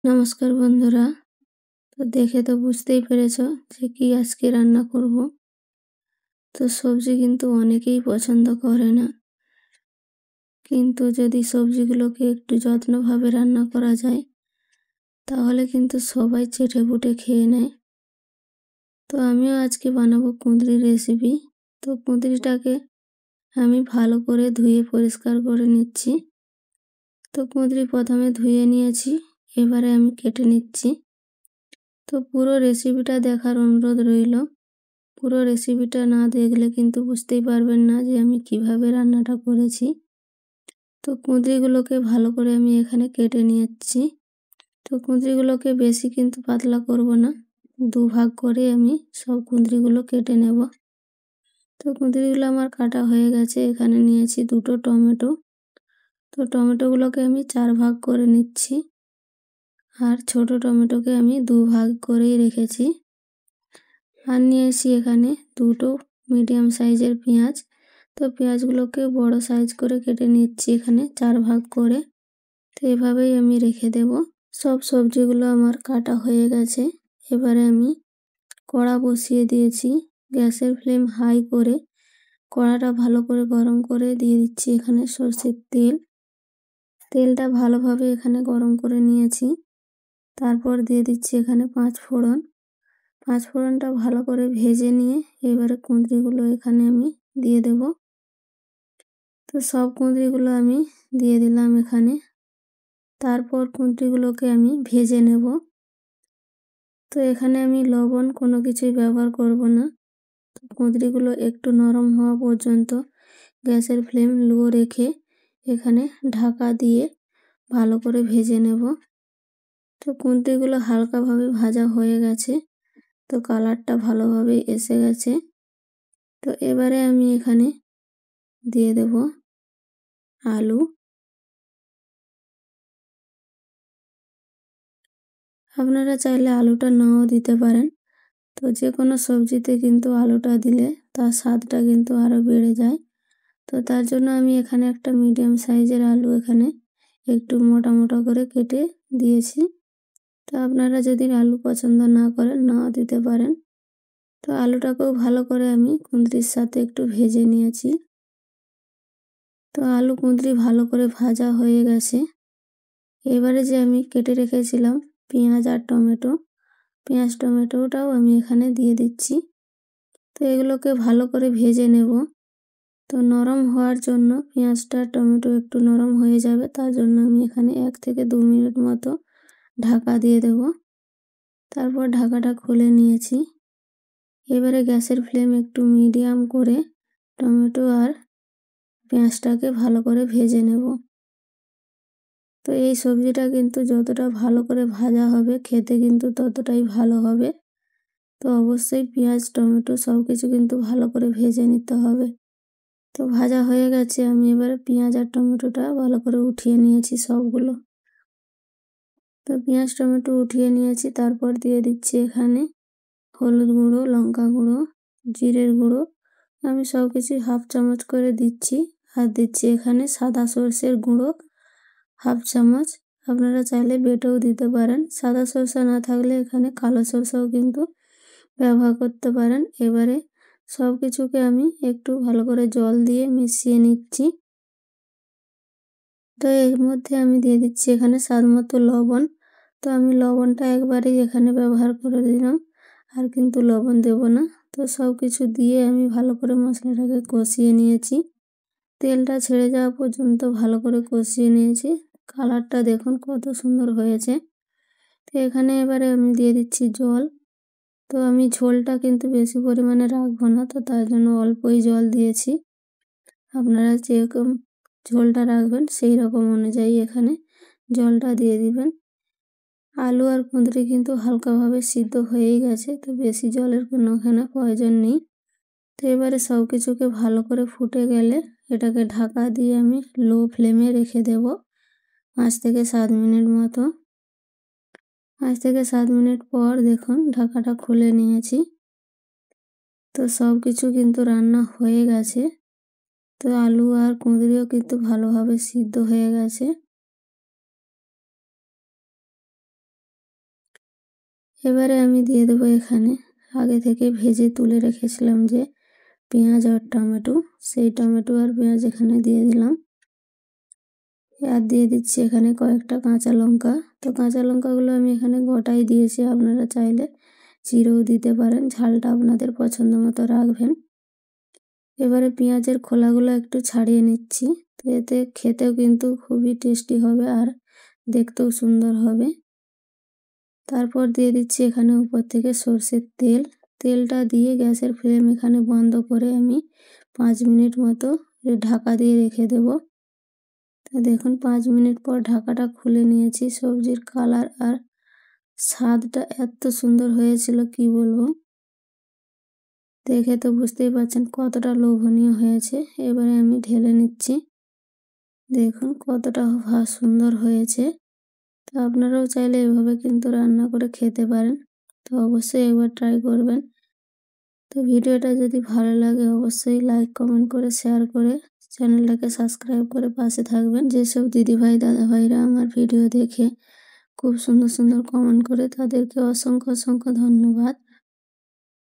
নমস্কার বন্ধুরা। তো দেখে তো বুঝতেই পেরেছো যে কি আজকে রান্না করব। তো সবজি কিন্তু অনেকেই পছন্দ করে না, কিন্তু যদি সবজিগুলোকে একটু যত্নভাবে রান্না করা যায় তাহলে কিন্তু সবাই চেটেপুটে খেয়ে নেয়। তো আমিও আজকে বানাবো কুঁদরির রেসিপি। তো কুঁদরিটাকে আমি ভালো করে ধুয়ে পরিষ্কার করে নিচ্ছি। তো কুঁদরি প্রথমে ধুয়ে নিয়েছি, এবারে আমি কেটে নিচ্ছি। তো পুরো রেসিপিটা দেখার অনুরোধ রইল। পুরো রেসিপিটা না দেখলে কিন্তু বুঝতেই পারবেন না যে আমি কিভাবে রান্নাটা করেছি। তো কুঁদরিগুলোকে ভালো করে আমি এখানে কেটে নিয়েছি। তো কুঁদরিগুলোকে বেশি কিন্তু পাতলা করব না, দুভাগ করে আমি সব কুঁদরিগুলো কেটে নেব। তো কুঁদরিগুলো আমার কাটা হয়ে গেছে। এখানে নিয়েছি দুটো টমেটো। তো টমেটোগুলোকে আমি 4 ভাগ করে নিচ্ছি, আর ছোট টমেটোকে আমি 2 ভাগ করেই রেখেছি। আর নিয়েছি এখানে দুটো মিডিয়াম সাইজের পেঁয়াজ। তো পেঁয়াজগুলোকে বড় সাইজ করে কেটে নিচ্ছি এখানে 4 ভাগ করে। তো এভাবেই আমি রেখে দেব। সব সবজিগুলো আমার কাটা হয়ে গেছে। এবারে আমি কড়া বসিয়ে দিয়েছি। গ্যাসের ফ্লেম হাই করে কড়াটা ভালো করে গরম করে দিয়ে দিচ্ছি এখানে সরষের তেল। তেলটা ভালোভাবে এখানে গরম করে নিয়েছি। তারপর দিয়ে দিচ্ছি এখানে 5 ফোড়ন। 5 ফোড়নটা ভালো করে ভেজে নিয়ে এবারে কুঁদরিগুলো এখানে আমি দিয়ে দেব। তো সব কুঁদরিগুলো আমি দিয়ে দিলাম এখানে। তারপর কুঁদরিগুলোকে আমি ভেজে নেব। তো এখানে আমি লবণ কোনো কিছুই ব্যবহার করব না। কুঁদরিগুলো একটু নরম হওয়া পর্যন্ত গ্যাসের ফ্লেম লো রেখে এখানে ঢাকা দিয়ে ভালো করে ভেজে নেব। তো কুঁদরিগুলো হালকাভাবে ভাজা হয়ে গেছে। তো কালারটা ভালোভাবে এসে গেছে। তো এবারে আমি এখানে দিয়ে দেব আলু। আপনারা চাইলে আলুটা নাও দিতে পারেন। তো যে কোনো সবজিতে কিন্তু আলুটা দিলে তার স্বাদটা কিন্তু আরও বেড়ে যায়। তো তার জন্য আমি এখানে একটা মিডিয়াম সাইজের আলু এখানে একটু মোটা মোটা করে কেটে দিয়েছি। তো আপনারা যদি আলু পছন্দ না করেন নাও দিতে পারেন। তো আলুটাকেও ভালো করে আমি কুঁদরির সাথে একটু ভেজে নিয়েছি। তো আলু কুঁদরি ভালো করে ভাজা হয়ে গেছে। এবারে যে আমি কেটে রেখেছিলাম পেঁয়াজ আর টমেটো, পেঁয়াজ টমেটোটাও আমি এখানে দিয়ে দিচ্ছি। তো এগুলোকে ভালো করে ভেজে নেব। তো নরম হওয়ার জন্য পেঁয়াজটা টমেটো একটু নরম হয়ে যাবে, তার জন্য আমি এখানে 1 থেকে 2 মিনিট মতো ঢাকা দিয়ে দেব। তারপর ঢাকাটা খুলে নিয়েছি। এবারে গ্যাসের ফ্লেম একটু মিডিয়াম করে টমেটো আর পেঁয়াজটাকে ভালো করে ভেজে নেব। তো এই সবজিটা কিন্তু যতটা ভালো করে ভাজা হবে খেতে কিন্তু ততটাই ভালো হবে। তো অবশ্যই পেঁয়াজ টমেটো সব কিছু কিন্তু ভালো করে ভেজে নিতে হবে। তো ভাজা হয়ে গেছে। আমি এবারে পেঁয়াজ আর টমেটোটা ভালো করে উঠিয়ে নিয়েছি সবগুলো। তো পেঁয়াজ টমেটো উঠিয়ে নিয়েছি। তারপর দিয়ে দিচ্ছি এখানে হলুদ গুঁড়ো, লঙ্কা গুঁড়ো, জিরের গুঁড়ো। আমি সব কিছু হাফ চামচ করে দিচ্ছি। আর দিচ্ছি এখানে সাদা সর্ষের গুঁড়ো হাফ চামচ। আপনারা চাইলে বেটেও দিতে পারেন। সাদা সরষা না থাকলে এখানে কালো সরষাও কিন্তু ব্যবহার করতে পারেন। এবারে সব কিছুকে আমি একটু ভালো করে জল দিয়ে মিশিয়ে নিচ্ছি। তো এর মধ্যে আমি দিয়ে দিচ্ছি এখানে স্বাদ মতো লবণ। তো আমি লবণটা একবারেই এখানে ব্যবহার করে দিলাম, আর কিন্তু লবণ দেব না। তো সব কিছু দিয়ে আমি ভালো করে মশলাটাকে কষিয়ে নিয়েছি। তেলটা ছেড়ে যাওয়া পর্যন্ত ভালো করে কষিয়ে নিয়েছি। কালারটা দেখুন কত সুন্দর হয়েছে। তো এখানে এবারে আমি দিয়ে দিচ্ছি জল। তো আমি ঝোলটা কিন্তু বেশি পরিমাণে রাখবো না, তো তার জন্য অল্পই জল দিয়েছি। আপনারা যেরকম ঝোলটা রাখবেন সেই রকম অনুযায়ী এখানে জলটা দিয়ে দিবেন। আলু আর কুঁদরি কিন্তু হালকাভাবে সিদ্ধ হয়েই গেছে, তো বেশি জলের কোনো এখানে প্রয়োজন নেই। তো এবারে সব কিছুকে ভালো করে ফুটে গেলে এটাকে ঢাকা দিয়ে আমি লো ফ্লেমে রেখে দেব 5 থেকে 7 মিনিট মতো। 5 থেকে 7 মিনিট পর দেখুন ঢাকাটা খুলে নিয়েছি। তো সব কিছু কিন্তু রান্না হয়ে গেছে। তো আলু আর কুঁদরিও কিন্তু ভালোভাবে সিদ্ধ হয়ে গেছে। এবারে আমি দিয়ে দেবো এখানে আগে থেকে ভেজে তুলে রেখেছিলাম যে পেঁয়াজ আর টমেটো, সেই টমেটো আর পেঁয়াজ এখানে দিয়ে দিলাম। আর দিয়ে দিচ্ছি এখানে কয়েকটা কাঁচা লঙ্কা। তো কাঁচা লঙ্কাগুলো আমি এখানে গোটাই দিয়েছি, আপনারা চাইলে চিরেও দিতে পারেন, ঝালটা আপনাদের পছন্দ মতো রাখবেন। এবারে পেঁয়াজের খোলাগুলো একটু ছাড়িয়ে নিচ্ছি, তো এতে খেতেও কিন্তু খুবই টেস্টি হবে আর দেখতেও সুন্দর হবে। তারপর দিয়ে দিচ্ছি এখানে উপর থেকে সর্ষের তেল। তেলটা দিয়ে গ্যাসের ফ্লেম এখানে বন্ধ করে আমি 5 মিনিট মতো ঢাকা দিয়ে রেখে দেব। তো দেখুন 5 মিনিট পর ঢাকাটা খুলে নিয়েছি। সবজির কালার আর স্বাদটা এত সুন্দর হয়েছিল কি বলবো, দেখে তো বুঝতেই পারছেন কতটা লোভনীয় হয়েছে। এবারে আমি ঢেলে নিচ্ছি, দেখুন কতটা সুন্দর হয়েছে। তো আপনারাও চাইলে এভাবে কিন্তু রান্না করে খেতে পারেন, তো অবশ্যই একবার ট্রাই করবেন। তো ভিডিওটা যদি ভালো লাগে অবশ্যই লাইক কমেন্ট করে শেয়ার করে চ্যানেলটাকে সাবস্ক্রাইব করে পাশে থাকবেন। যেসব দিদিভাই দাদাভাইরা আমার ভিডিও দেখে খুব সুন্দর সুন্দর কমেন্ট করে তাদেরকে অসংখ্য অসংখ্য ধন্যবাদ।